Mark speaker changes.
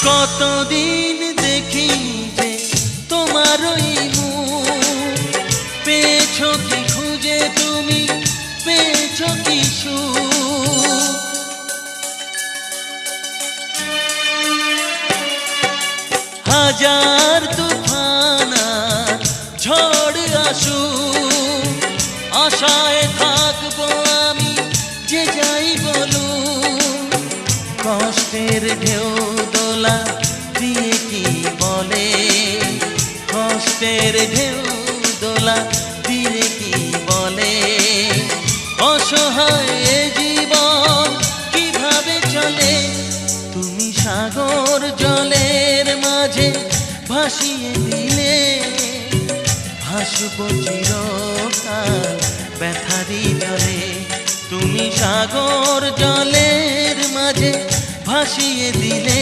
Speaker 1: কতদিন দেখি যে তোমার ওই মুখ, পেয়েছো কি খুঁজে তুমি, পেয়েছো কি সুখ। হাজার তুফান আর ঝড় আসুক, আশায় থাকবো আমি যে যাই বলুক। কষ্টের ঢেউ দোলা দিয়ে কি বলে, কষ্টের ঢেউ দোলা দিয়ে কি বলে, অসহায় এ জীবন কিভাবে চলে। তুমি সাগর জলের মাঝে ভাসিয়ে দিলে, ভাসবো চিরকাল ব্যথারি জলে। তুমি সাগর জলের মাঝে ভাসিয়ে দিলে,